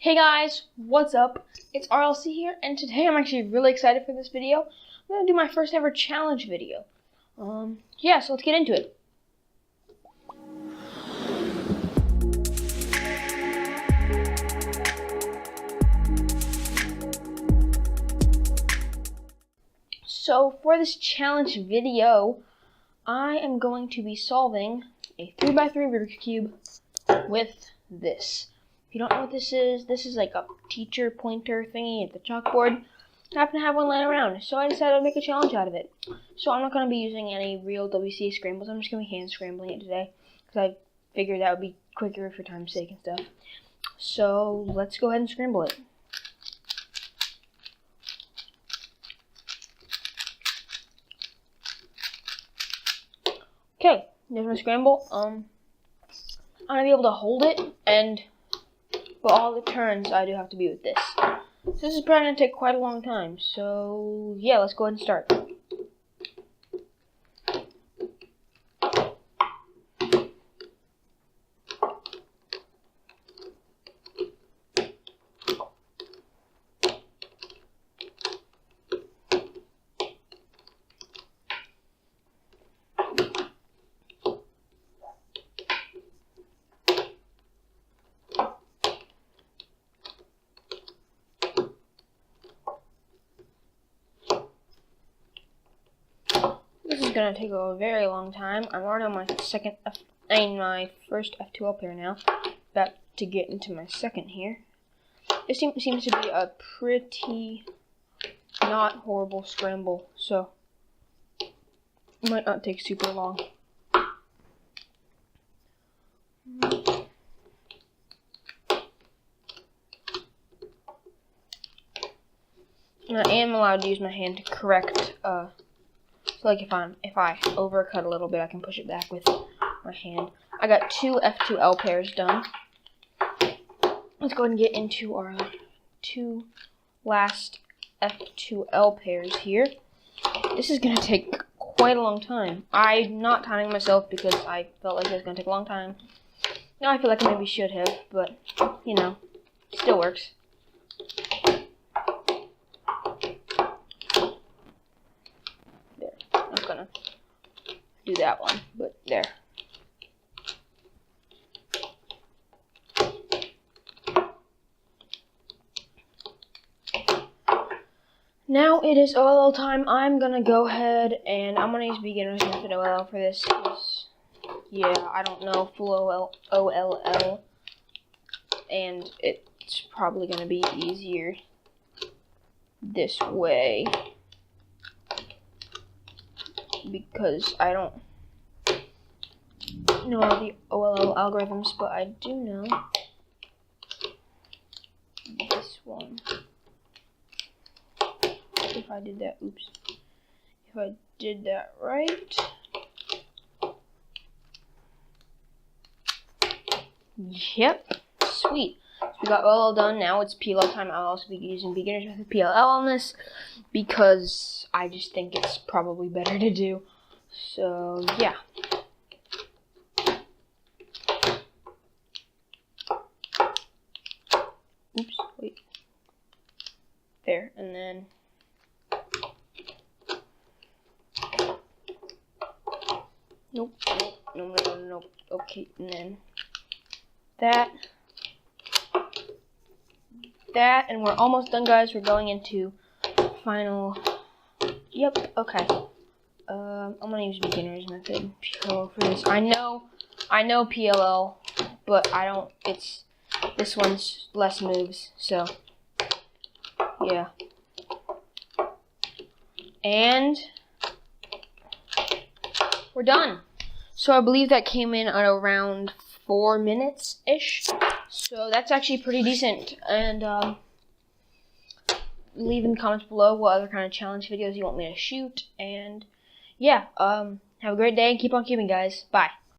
Hey guys, what's up? It's RLC here, and today I'm actually really excited for this video. I'm going to do my first ever challenge video. So let's get into it. So for this challenge video, I am going to be solving a 3x3 Rubik's Cube with this. If you don't know what this is like a teacher pointer thingy at the chalkboard. I happen to have one laying around, so I decided to make a challenge out of it. So I'm not going to be using any real WC scrambles. I'm just going to be hand scrambling it today, because I figured that would be quicker for time's sake and stuff. So let's go ahead and scramble it. Okay, there's my scramble. I'm going to be able to hold it, but all the turns I do have to be with this. So this is probably going to take quite a long time. So yeah, let's go ahead and start. This is gonna take a very long time. I'm already on my first F2L pair now. About to get into my second here. This seems to be a pretty not horrible scramble, so it might not take super long. And I am allowed to use my hand to correct so like if I overcut a little bit, I can push it back with my hand. I got 2 F2L pairs done. Let's go ahead and get into our 2 last F2L pairs here. This is going to take quite a long time. I'm not timing myself because I felt like it was going to take a long time. Now I feel like I maybe should have, but you know, still works. Gonna do that one, but there. Now it is OLL time. I'm gonna go ahead and I'm gonna use beginner's method OLL for this. Yeah, I don't know full OLL, and it's probably gonna be easier this way, because I don't know all the OLL algorithms, but I do know this one. If I did that, oops. If I did that right. Yep, sweet. So we got OLL done. Now it's PLL time. I'll also be using beginner's method PLL on this because I just think it's probably better to do. So yeah. Oops, wait. There, and then nope. Okay, and then that, and we're almost done, guys. We're going into final. Yep. Okay. I'm gonna use beginner's method PLL for this. I know PLL, but I don't. This one's less moves, so yeah. And we're done. So I believe that came in at around 4 minutes-ish. So that's actually pretty decent. And leave in the comments below what other kind of challenge videos you want me to shoot. And yeah, have a great day and keep on cubing, guys. Bye.